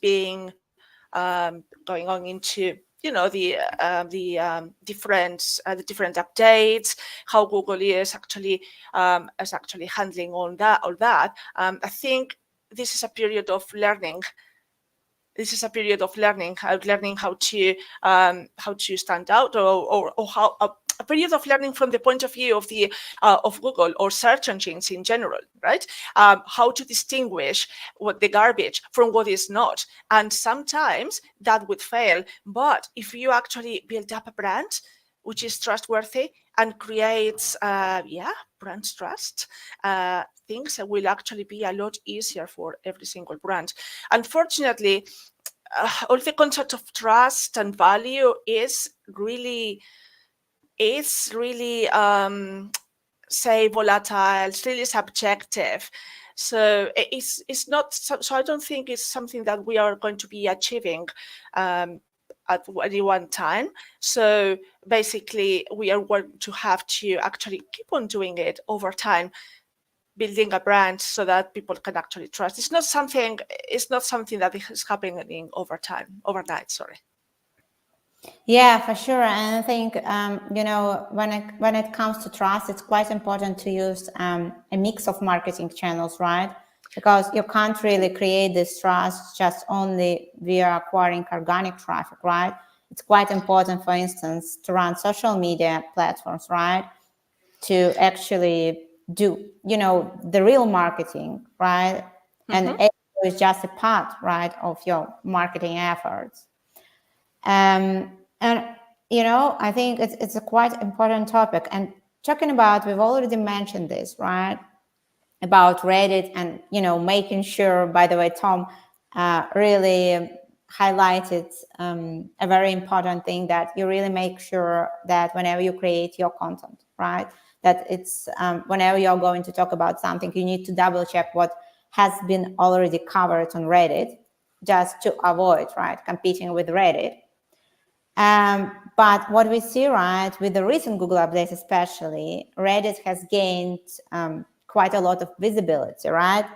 being going on into the different updates, how Google is actually handling all that. I think this is a period of learning. This is a period of learning how to stand out, or how a period of learning from the point of view of the of Google or search engines in general, right? How to distinguish what the garbage from what is not, and sometimes that would fail. But if you actually build up a brand which is trustworthy and creates brand trust, things will actually be a lot easier for every single brand. Unfortunately, all the concept of trust and value is really say volatile. It's really subjective. So it's not. So I don't think it's something that we are going to be achieving at any one time. So basically, we are going to have to actually keep on doing it over time, building a brand so that people can actually trust. It's not something that is happening overnight. Sorry. Yeah, for sure. And I think, when it comes to trust, it's quite important to use a mix of marketing channels, right? Because you can't really create this trust just only via acquiring organic traffic, right? It's quite important, for instance, to run social media platforms, right? To actually do, the real marketing, right? And SEO is just a part, right, of your marketing efforts. And I think it's a quite important topic. And talking about, we've already mentioned this, right, about Reddit, and making sure. By the way, Tom really highlighted a very important thing, that you really make sure that whenever you create your content, right, that it's whenever you're going to talk about something, you need to double check what has been already covered on Reddit, just to avoid, right, competing with Reddit. But what we see, right, with the recent Google updates especially, Reddit has gained quite a lot of visibility, right?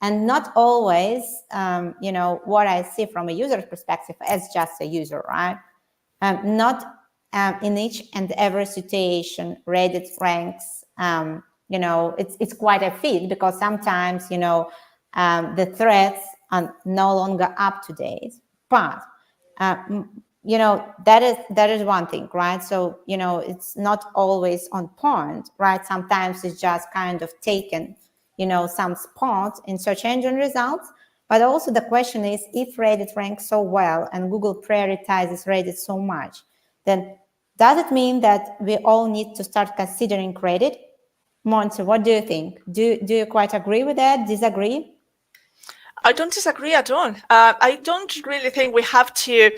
And not always, what I see from a user perspective as just a user, right? Not in each and every situation, Reddit ranks, it's quite a feat, because sometimes, the threads are no longer up to date. But that is one thing, right? So it's not always on point, right? Sometimes it's just kind of taken some spots in search engine results. But also the question is, if Reddit ranks so well and Google prioritizes Reddit so much, then does it mean that we all need to start considering Reddit? Montse, what do you think? Do you quite agree with that? Disagree? I don't disagree at all. I don't really think we have to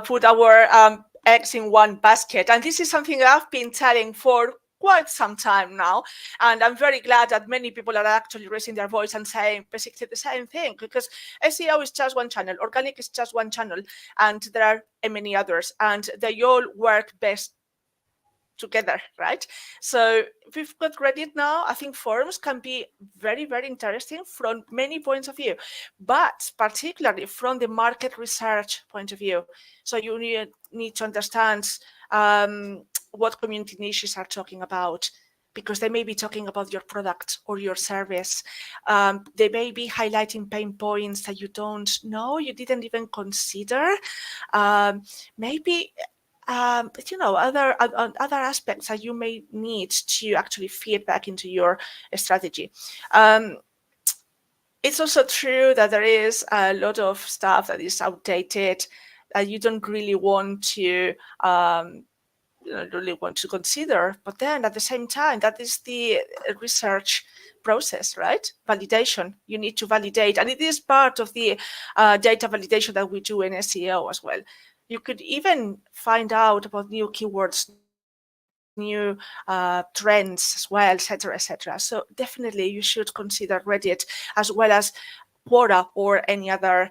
put our eggs in one basket. And this is something I've been telling for quite some time now. And I'm very glad that many people are actually raising their voice and saying basically the same thing, because SEO is just one channel, organic is just one channel, and there are many others, and they all work best together, right? So we've got Reddit now. I think forums can be very, very interesting from many points of view, but particularly from the market research point of view. So you need to understand what community niches are talking about, because they may be talking about your product or your service. They may be highlighting pain points that you don't know, you didn't even consider. Maybe other aspects that you may need to actually feed back into your strategy. It's also true that there is a lot of stuff that is outdated that you don't really want to consider. But then at the same time, that is the research process, right? Validation. You need to validate, and it is part of the data validation that we do in SEO as well. You could even find out about new keywords, new trends as well, etc., etc. So definitely you should consider Reddit as well as Quora or any other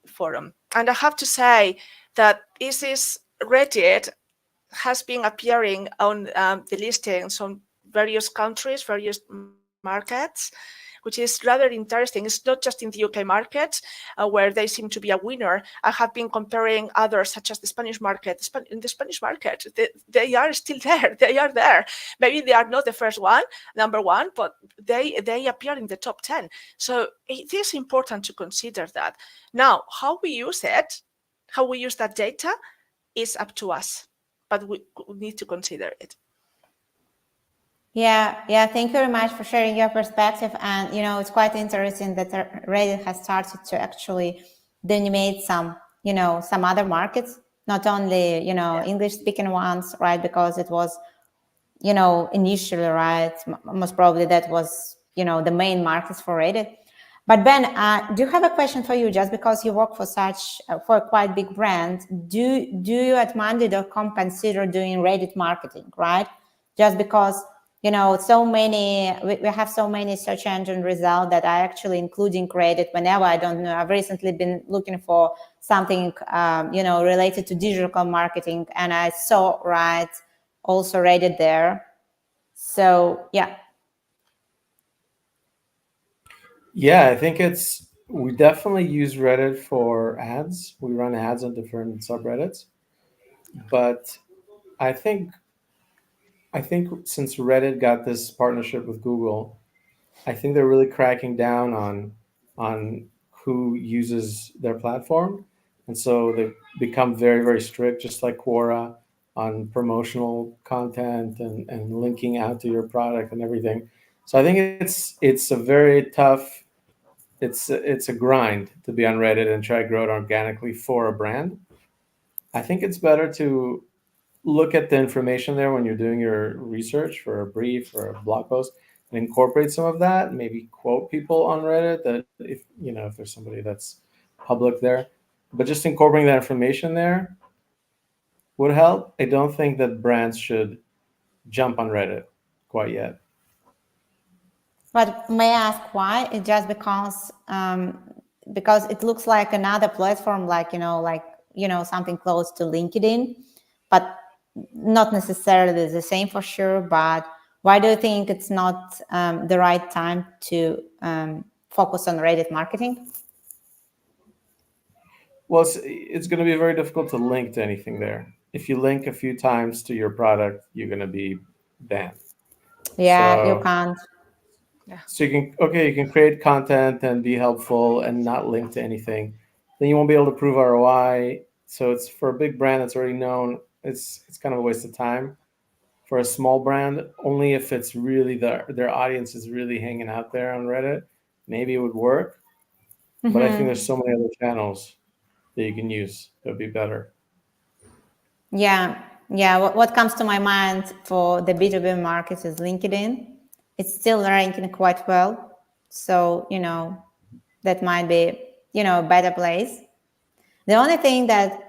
forum. And I have to say that Reddit has been appearing on the listings on various countries, various markets, which is rather interesting. It's not just in the UK market where they seem to be a winner. I have been comparing others, such as the Spanish market. In the Spanish market, they are still there. They are there. Maybe they are not the first one, number one, but they appear in the top 10. So it is important to consider that. Now, how we use it, how we use that data is up to us, but we need to consider it. Yeah. Thank you very much for sharing your perspective. And, it's quite interesting that Reddit has started to actually dominate some other markets, not only, English-speaking ones, right? Because it was, initially, right, most probably that was, the main markets for Reddit. But Ben, do you have a question for you? Just because you work for for a quite big brand, do you at Monday.com consider doing Reddit marketing, right? Just because we have so many search engine results that I actually including Reddit whenever I don't know. I've recently been looking for something related to digital marketing, and I saw also Reddit there. So yeah. Yeah, I think we definitely use Reddit for ads. We run ads on different subreddits. But I think since Reddit got this partnership with Google, I think they're really cracking down on who uses their platform. And so they become very, very strict, just like Quora, on promotional content and linking out to your product and everything. So I think it's a very tough, it's a grind to be on Reddit and try to grow it organically for a brand. I think it's better to look at the information there when you're doing your research for a brief or a blog post and incorporate some of that. Maybe quote people on Reddit that if there's somebody that's public there, but just incorporating that information there would help. I don't think that brands should jump on Reddit quite yet. But may I ask why? It's just because it looks like another platform, something close to LinkedIn, but not necessarily the same for sure. But why do you think it's not the right time to focus on Reddit marketing? Well, it's going to be very difficult to link to anything there. If you link a few times to your product, you're going to be banned. Yeah, you can't. Yeah. So you can create content and be helpful and not link to anything. Then you won't be able to prove ROI. So it's for a big brand that's already known. It's kind of a waste of time. For a small brand, only if it's really their audience is really hanging out there on Reddit, maybe it would work. Mm-hmm. But I think there's so many other channels that you can use that would be better. Yeah. What comes to my mind for the B2B market is LinkedIn. It's still ranking quite well. So, that might be, a better place. The only thing that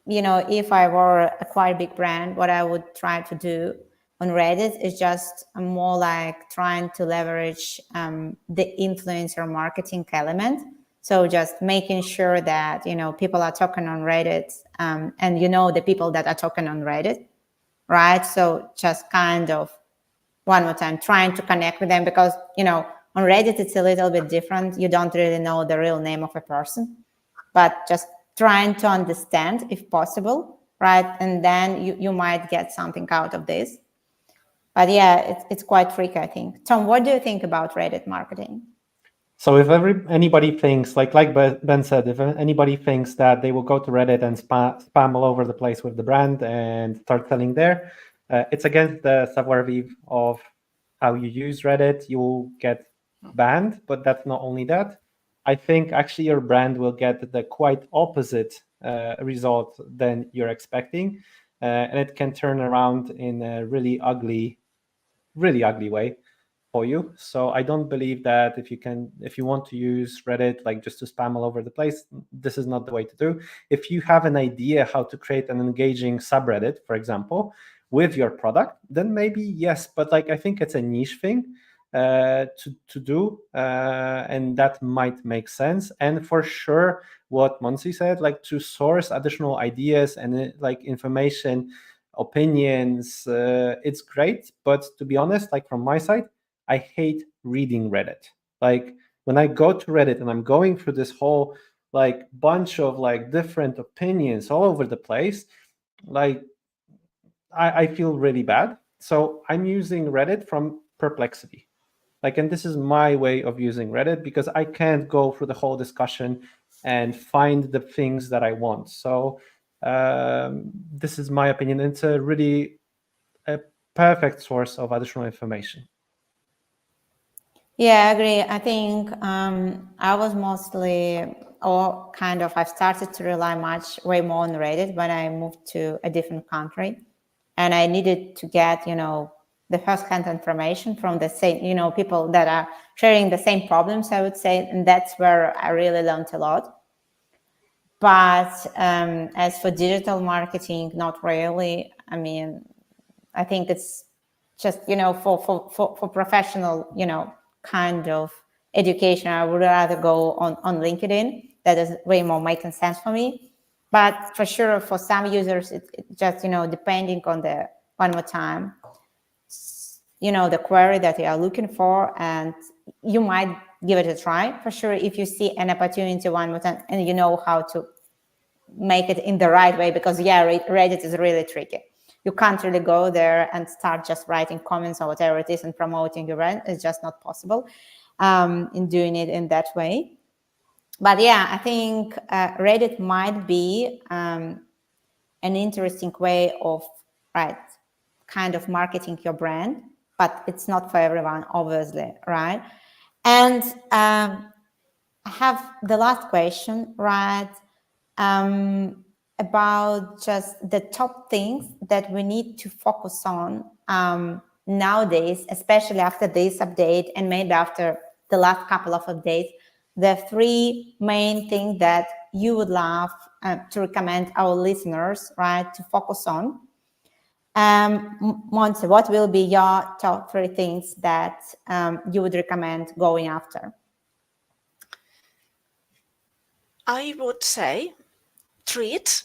if I were a quite big brand, what I would try to do on Reddit is just more like trying to leverage the influencer marketing element. So just making sure that, people are talking on Reddit and the people that are talking on Reddit, right? So just kind of one more time trying to connect with them because, on Reddit, it's a little bit different. You don't really know the real name of a person, but just trying to understand if possible, right? And then you might get something out of this. But yeah, it's quite tricky, I think. Tom, what do you think about Reddit marketing? So if anybody thinks, like Ben said, if anybody thinks that they will go to Reddit and spam all over the place with the brand and start selling there, it's against the savoir-vivre of how you use Reddit. You will get banned, but that's not only that. I think actually your brand will get the quite opposite result than you're expecting. And it can turn around in a really ugly way for you. So I don't believe that if you want to use Reddit like just to spam all over the place, this is not the way to do. If you have an idea how to create an engaging subreddit, for example, with your product, then maybe yes. But I think it's a niche thing to do, and that might make sense. And for sure, what Monsi said, to source additional ideas and information, opinions, it's great. But to be honest, from my side, I hate reading Reddit. Like when I go to Reddit and I'm going through this whole like bunch of like different opinions all over the place, like I feel really bad. So I'm using Reddit from perplexity. Like, and this is my way of using Reddit because I can't go through the whole discussion and find the things that I want. So this is my opinion. It's a really perfect source of additional information. Yeah, I agree. I think I was mostly, or kind of, I've started to rely way more on Reddit when I moved to a different country, and I needed to get, the first-hand information from the same, people that are sharing the same problems, I would say, and that's where I really learned a lot. But as for digital marketing, not really. I mean, I think it's just, for professional, kind of education, I would rather go on LinkedIn. That is way more making sense for me. But for sure, for some users, it just, depending on one more time, the query that you are looking for, and you might give it a try. For sure, if you see an opportunity one more time and you know how to make it in the right way, because Reddit is really tricky. You can't really go there and start just writing comments or whatever it is and promoting your brand. It's just not possible in doing it in that way. But yeah, I think Reddit might be an interesting way of kind of marketing your brand, but it's not for everyone, obviously, right? And I have the last question, right? About just the top things that we need to focus on nowadays, especially after this update and maybe after the last couple of updates, the 3 main things that you would love to recommend our listeners, right, to focus on. Montse, what will be your top 3 things that you would recommend going after? I would say treat,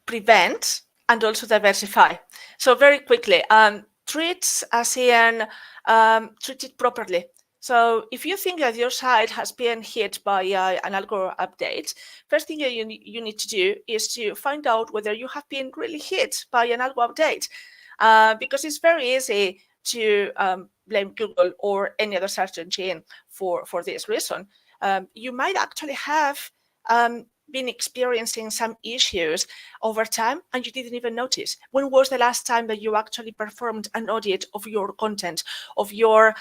prevent, and also diversify. So very quickly, treat as in treat it properly. So if you think that your site has been hit by an algo update, first thing you need to do is to find out whether you have been really hit by an algo update, because it's very easy to blame Google or any other search engine for this reason. You might actually have been experiencing some issues over time and you didn't even notice. When was the last time that you actually performed an audit of your content, of your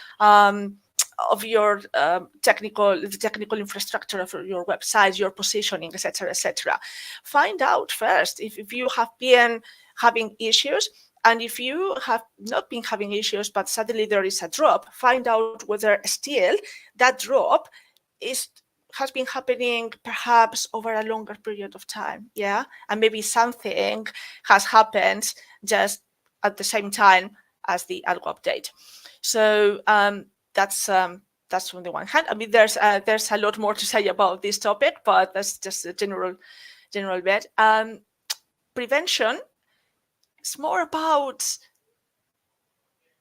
technical infrastructure of your website, your positioning, etc., etc.? Find out first if you have been having issues. And if you have not been having issues, but suddenly there is a drop, find out whether still that drop has been happening perhaps over a longer period of time, yeah? And maybe something has happened just at the same time as the algo update. So that's on the one hand. I mean, there's a lot more to say about this topic, but that's just a general bit. Prevention is more about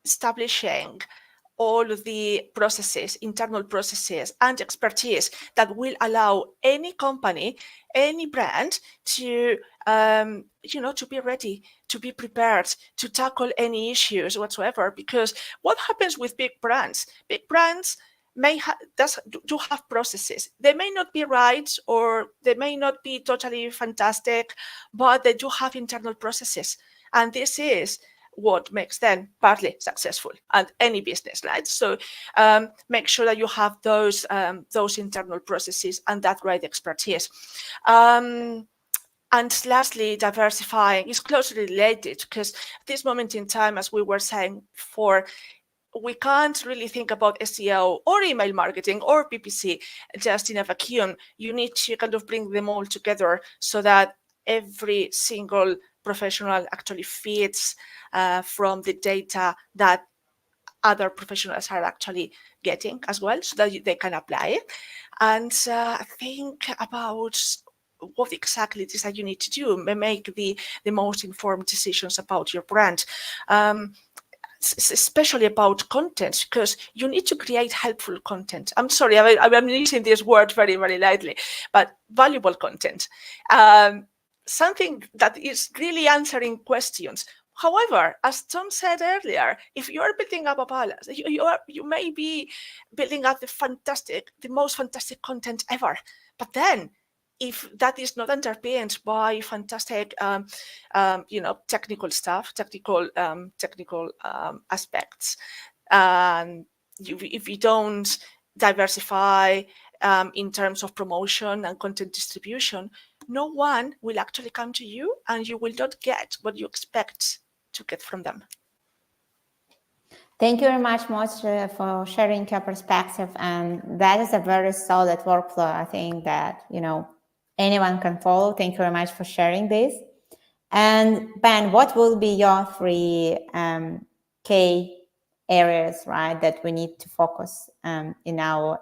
establishing all of the processes, internal processes and expertise that will allow any company, any brand to, to be ready, to be prepared, to tackle any issues whatsoever. Because what happens with big brands? Big brands do have processes. They may not be right or they may not be totally fantastic, but they do have internal processes. And this is what makes them partly successful at any business, right? So make sure that you have those internal processes and that right expertise. And lastly, diversifying is closely related, because at this moment in time, as we were saying before, we can't really think about SEO or email marketing or PPC just in a vacuum. You need to kind of bring them all together so that every single professional actually feeds from the data that other professionals are actually getting as well, so that they can apply it. And think about what exactly it is that you need to do, make the most informed decisions about your brand. especially about content, because you need to create helpful content. I'm sorry, I'm using this word very, very lightly, but valuable content. Something that is really answering questions. However, as Tom said earlier, if you are building up a palace, you may be building up the most fantastic content ever. But then, if that is not underpinned by fantastic, technical stuff, technical aspects, if you don't diversify in terms of promotion and content distribution, no one will actually come to you, and you will not get what you expect to get from them. Thank you very much, Montserrat, for sharing your perspective. And that is a very solid workflow, I think, that anyone can follow. Thank you very much for sharing this. And Ben, what will be your 3 key areas, right, that we need to focus in our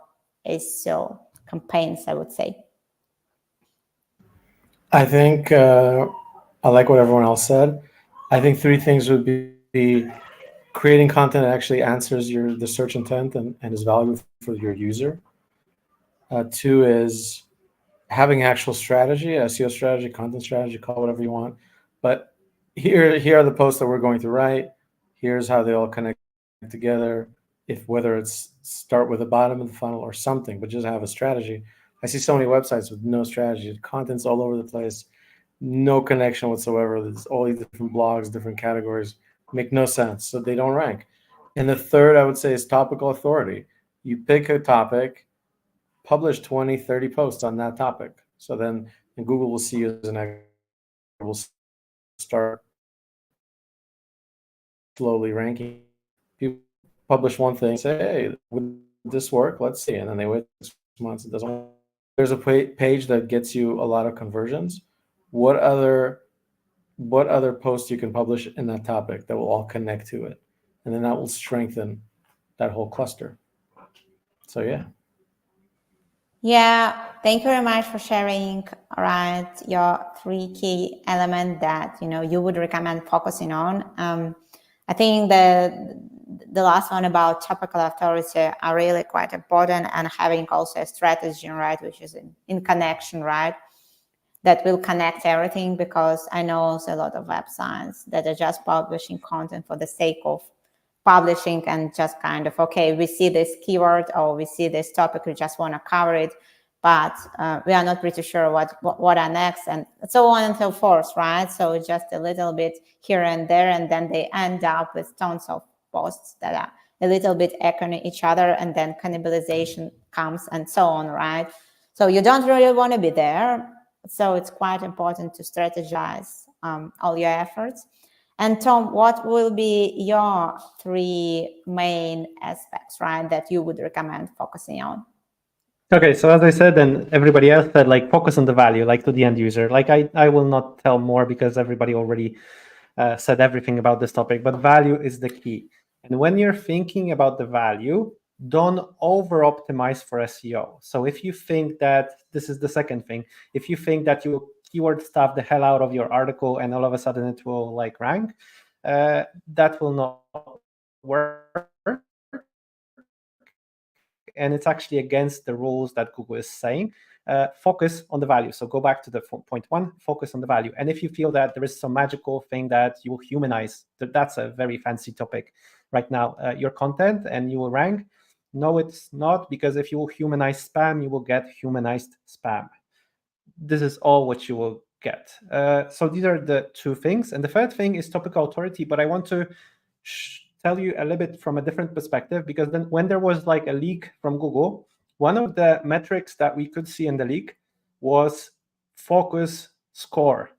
SEO campaigns, I would say? I think I like what everyone else said. I think 3 things would be creating content that actually answers the search intent and is valuable for your user. 2 is having actual strategy, SEO strategy, content strategy, call it whatever you want. But here are the posts that we're going to write. Here's how they all connect together. Whether it's start with the bottom of the funnel or something, but just have a strategy. I see so many websites with no strategy. Content's all over the place, no connection whatsoever. There's all these different blogs, different categories, make no sense. So they don't rank. And the third, I would say, is topical authority. You pick a topic, publish 20, 30 posts on that topic. So then Google will see you as an expert, will start slowly ranking. People publish one thing, say, hey, would this work? Let's see. And then they wait 6 months, it doesn't work. There's a page that gets you a lot of conversions. What other posts you can publish in that topic that will all connect to it? And then that will strengthen that whole cluster. So yeah. Yeah, thank you very much for sharing, right, your 3 key elements that you would recommend focusing on. I think the last one about topical authority are really quite important, and having also a strategy, right, which is in connection, right, that will connect everything, because I know also a lot of websites that are just publishing content for the sake of publishing and just kind of, okay, we see this keyword or we see this topic, we just want to cover it, but we are not pretty sure what are next, and so on and so forth, right? So just a little bit here and there, and then they end up with tons of posts that are a little bit echoing each other, and then cannibalization comes and so on, right? So you don't really want to be there. So it's quite important to strategize all your efforts. And Tom, what will be your 3 main aspects, right, that you would recommend focusing on? Okay, so as I said, and everybody else said, like, focus on the value, like, to the end user. Like, I will not tell more because everybody already said everything about this topic, but value is the key. And when you're thinking about the value, don't over-optimize for SEO. So if you think that, this is the second thing, if you think that you keyword stuff the hell out of your article and all of a sudden it will like rank, that will not work. And it's actually against the rules that Google is saying. Focus on the value. So go back to the point 1, focus on the value. And if you feel that there is some magical thing that you will humanize, that's a very fancy topic right now, your content, and you will rank. No, it's not, because if you will humanize spam, you will get humanized spam. This is all what you will get. So these are the 2 things. And the third thing is topical authority, but I want to tell you a little bit from a different perspective, because then when there was like a leak from Google, one of the metrics that we could see in the leak was focus score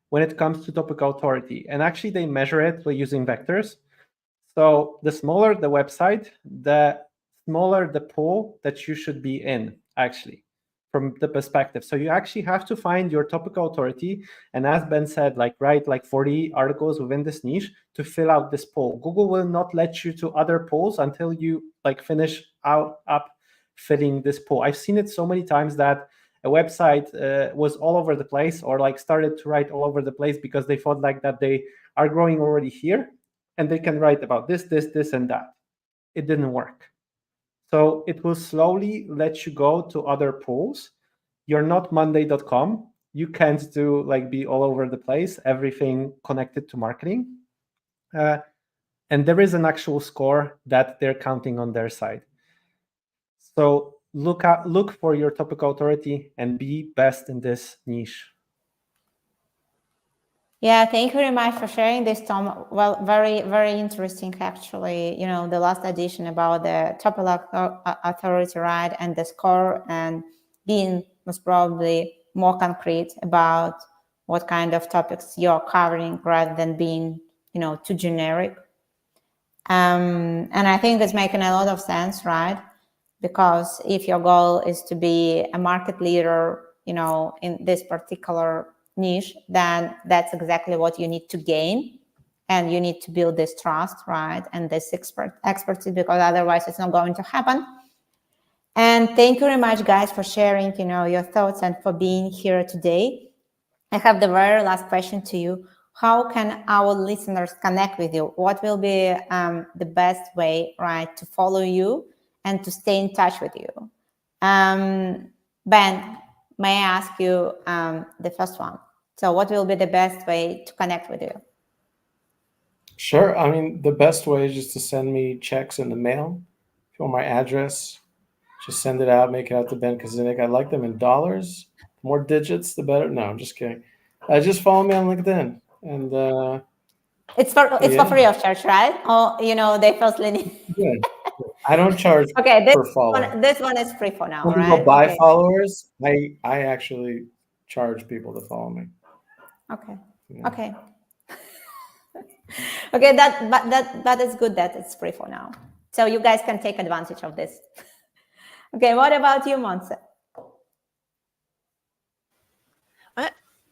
when it comes to topical authority. And actually they measure it by using vectors. So the smaller the website, the smaller the pool that you should be in, actually, from the perspective. So you actually have to find your topical authority. And as Ben said, like, write like 40 articles within this niche to fill out this pool. Google will not let you to other polls until you like finish up filling this pool. I've seen it so many times that a website was all over the place, or like started to write all over the place because they thought like that they are growing already here. and they can write about this, and that. It didn't work. So it will slowly let you go to other pools. You're not Monday.com. You can't do like be all over the place, everything connected to marketing. And there is an actual score that they're counting on their side. So look for your topic authority and be best in this niche. Yeah, thank you very much for sharing this, Tom. Well, very, very interesting, actually. You know, the last edition about the topic authority, right, and the score, and being most probably more concrete about what kind of topics you're covering rather than being, you know, too generic. And I think it's making a lot of sense, right? Because if your goal is to be a market leader, you know, in this particular niche, then that's exactly what you need to gain, and you need to build this trust, right, and this expertise, because otherwise it's not going to happen. And thank you very much, guys, for sharing, you know, your thoughts and for being here today. I have the very last question to you. How can our listeners connect with you? What will be the best way, right, to follow you and to stay in touch with you? Ben, may I ask you the first one? So what will be the best way to connect with you? Sure. I mean, the best way is just to send me checks in the mail. If you want my address, just send it out, make it out to Ben Kazinik. I like them in dollars. The more digits, the better. No, I'm just kidding. Just follow me on LinkedIn. And it's for free of charge, right? Oh, you know, they firstly need. Yeah. I don't charge Okay, per follower. this one is free for now, When right? people buy Okay. followers, I actually charge people to follow me. Okay. Yeah. Okay. Okay, that is good that it's free for now. So you guys can take advantage of this. Okay, what about you, Montserrat?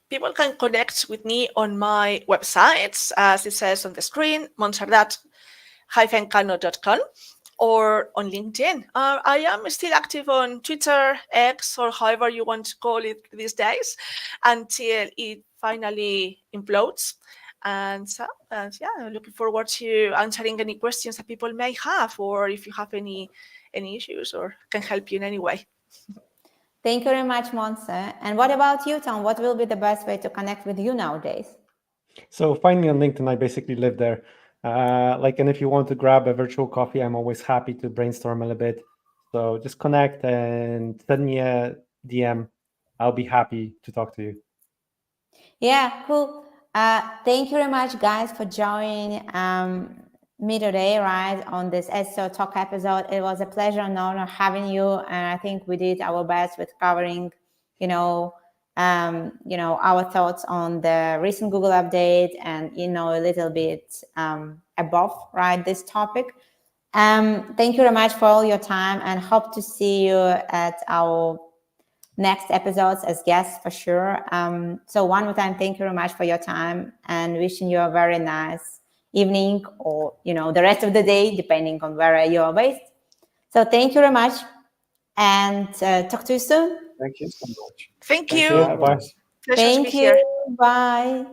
People can connect with me on my websites, as it says on the screen, montserrat-cano.com, or on LinkedIn. I am still active on Twitter, X, or however you want to call it these days, until it finally implodes. And so, yeah, looking forward to answering any questions that people may have, or if you have any issues or can help you in any way. Thank you very much, Montse. And what about you, Tom? What will be the best way to connect with you nowadays? So find me on LinkedIn. I basically live there. And if you want to grab a virtual coffee, I'm always happy to brainstorm a little bit. So just connect and send me a DM. I'll be happy to talk to you. Yeah, cool. Thank you very much, guys, for joining me today, right, on this SEO Talk episode. It was a pleasure and honor having you, and I think we did our best with covering, our thoughts on the recent Google update and, a little bit above, right, this topic. Thank you very much for all your time, and hope to see you at our next episodes as guests for sure. So one more time, thank you very much for your time, and wishing you a very nice evening, or the rest of the day, depending on where you are based. So thank you very much, and talk to you soon. Thank you so much. Thank you. Bye. Pleasure to be Thank here. you. Bye.